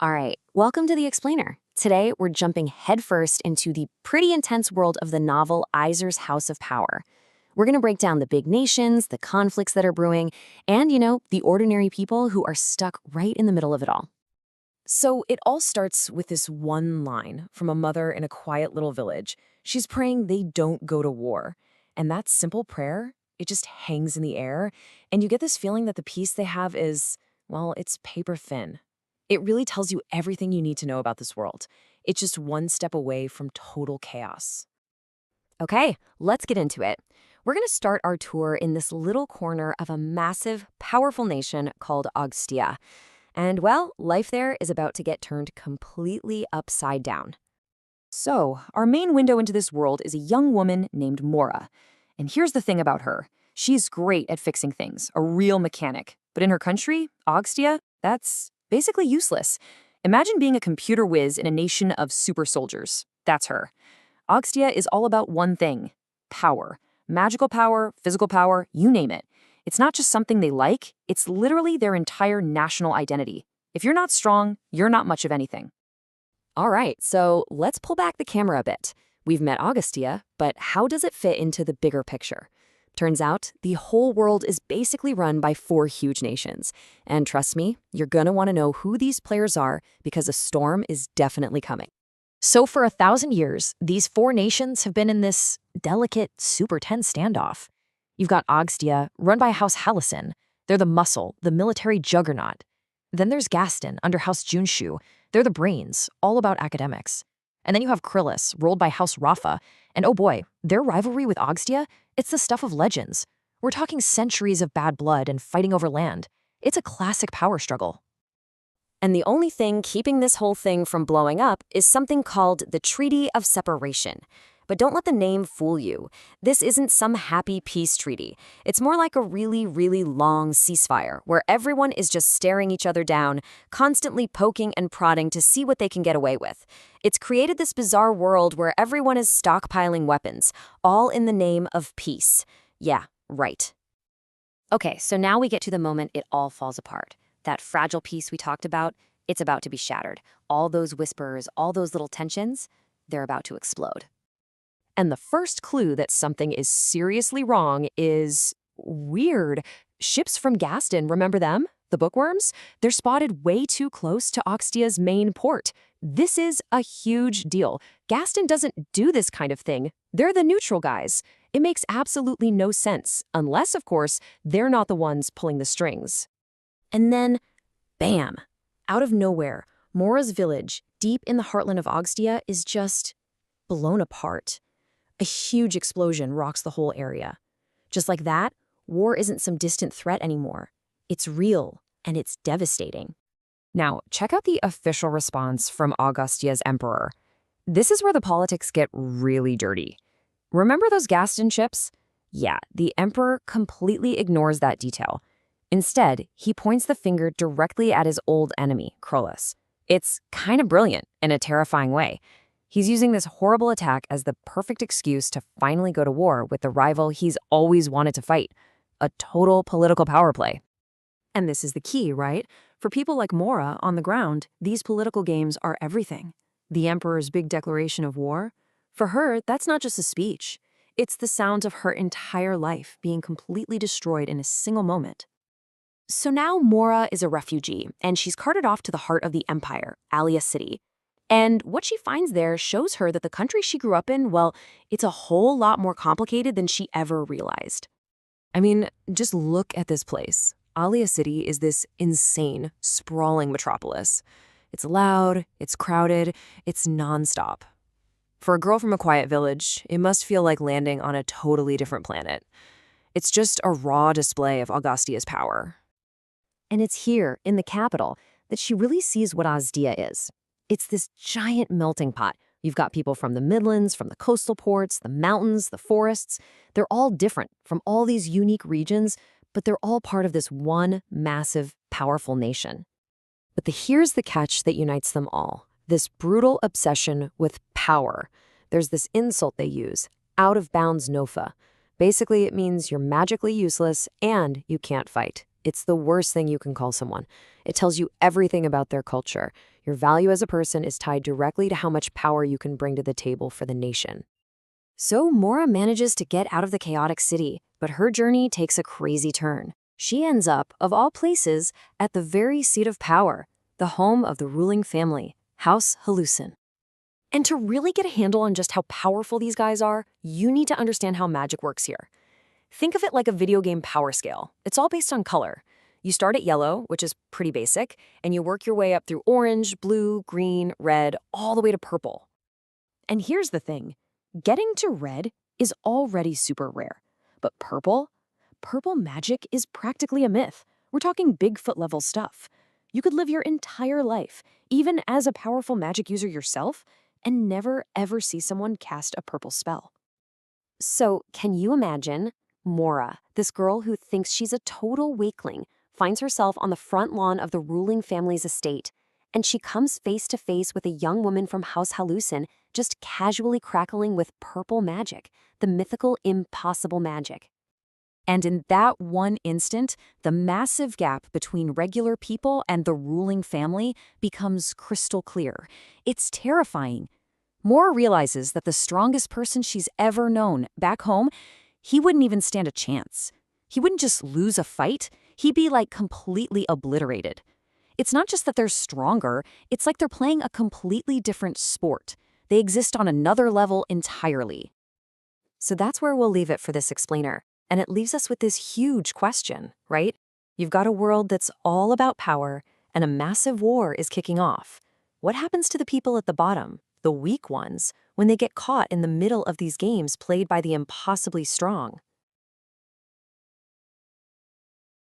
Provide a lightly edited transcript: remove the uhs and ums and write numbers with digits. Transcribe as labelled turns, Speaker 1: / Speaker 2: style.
Speaker 1: All right, welcome to the Explainer. Today, we're jumping headfirst into the pretty intense world of the novel Iser's House of Power. We're going to break down the big nations, the conflicts that are brewing, and, the ordinary people who are stuck right in the middle of it all. So it all starts with this one line from a mother in a quiet little village. She's praying they don't go to war. And that simple prayer, it just hangs in the air, and you get this feeling that the peace they have is, well, it's paper thin. It really tells you everything you need to know about this world. It's just one step away from total chaos. Okay, let's get into it. We're going to start our tour in this little corner of a massive, powerful nation called Augtia. And, well, life there is about to get turned completely upside down. So, our main window into this world is a young woman named Mora. And here's the thing about her. She's great at fixing things, a real mechanic. But in her country, Augtia, that's basically useless. Imagine being a computer whiz in a nation of super soldiers. That's her. Augtia is all about one thing: power. Magical power, physical power, you name it. It's not just something they like, it's literally their entire national identity. If you're not strong, you're not much of anything. All right, so let's pull back the camera a bit. We've met Augustia, but how does it fit into the bigger picture? Turns out, the whole world is basically run by 4 huge nations. And trust me, you're gonna wanna know who these players are because a storm is definitely coming. So for 1,000 years, these 4 nations have been in this delicate, super tense standoff. You've got Augtia, run by House Halison. They're the muscle, the military juggernaut. Then there's Gaston, under House Junshu. They're the brains, all about academics. And then you have Krilus, ruled by House Rafa. And oh boy, their rivalry with Augtia, it's the stuff of legends. We're talking centuries of bad blood and fighting over land. It's a classic power struggle. And the only thing keeping this whole thing from blowing up is something called the Treaty of Separation. But don't let the name fool you. This isn't some happy peace treaty. It's more like a really, really long ceasefire where everyone is just staring each other down, constantly poking and prodding to see what they can get away with. It's created this bizarre world where everyone is stockpiling weapons, all in the name of peace. Yeah, right. Okay, so now we get to the moment it all falls apart. That fragile peace we talked about, it's about to be shattered. All those whispers, all those little tensions, they're about to explode. And the first clue that something is seriously wrong is weird. Ships from Gaston, remember them? The bookworms? They're spotted way too close to Augstia's main port. This is a huge deal. Gaston doesn't do this kind of thing. They're the neutral guys. It makes absolutely no sense, unless, of course, they're not the ones pulling the strings. And then, bam! Out of nowhere, Mora's village, deep in the heartland of Augtia, is just blown apart. A huge explosion rocks the whole area. Just like that, war isn't some distant threat anymore. It's real, and it's devastating. Now, check out the official response from Augustia's emperor. This is where the politics get really dirty. Remember those Gaston ships? Yeah, the emperor completely ignores that detail. Instead, he points the finger directly at his old enemy, Krilus. It's kind of brilliant in a terrifying way. He's using this horrible attack as the perfect excuse to finally go to war with the rival he's always wanted to fight. A total political power play. And this is the key, right? For people like Mora on the ground, these political games are everything. The emperor's big declaration of war, for her, that's not just a speech. It's the sound of her entire life being completely destroyed in a single moment. So now Mora is a refugee, and she's carted off to the heart of the empire, Alia City. And what she finds there shows her that the country she grew up in, well, it's a whole lot more complicated than she ever realized. I mean, just look at this place. Alia City is this insane, sprawling metropolis. It's loud, it's crowded, it's nonstop. For a girl from a quiet village, it must feel like landing on a totally different planet. It's just a raw display of Augustia's power. And it's here, in the capital, that she really sees what Augtia is. It's this giant melting pot. You've got people from the Midlands, from the coastal ports, the mountains, the forests. They're all different from all these unique regions, but they're all part of this one massive, powerful nation. But here's the catch that unites them all. This brutal obsession with power. There's this insult they use, out of bounds Nofa. Basically, it means you're magically useless and you can't fight. It's the worst thing you can call someone. It tells you everything about their culture. Your value as a person is tied directly to how much power you can bring to the table for the nation. So Mora manages to get out of the chaotic city, but her journey takes a crazy turn. She ends up, of all places, at the very seat of power, the home of the ruling family, House Halusin. And to really get a handle on just how powerful these guys are, you need to understand how magic works here. Think of it like a video game power scale. It's all based on color. You start at yellow, which is pretty basic, and you work your way up through orange, blue, green, red, all the way to purple. And here's the thing. Getting to red is already super rare. But purple? Purple magic is practically a myth. We're talking Bigfoot-level stuff. You could live your entire life, even as a powerful magic user yourself, and never ever see someone cast a purple spell. So, can you imagine? Mora, this girl who thinks she's a total weakling, finds herself on the front lawn of the ruling family's estate, and she comes face to face with a young woman from House Halusin just casually crackling with purple magic, the mythical impossible magic. And in that one instant, the massive gap between regular people and the ruling family becomes crystal clear. It's terrifying. Mora realizes that the strongest person she's ever known back home, he wouldn't even stand a chance. He wouldn't just lose a fight, he'd be like completely obliterated. It's not just that they're stronger, it's like they're playing a completely different sport. They exist on another level entirely. So that's where we'll leave it for this explainer. And it leaves us with this huge question, right? You've got a world that's all about power, and a massive war is kicking off. What happens to the people at the bottom, the weak ones, when they get caught in the middle of these games played by the impossibly strong?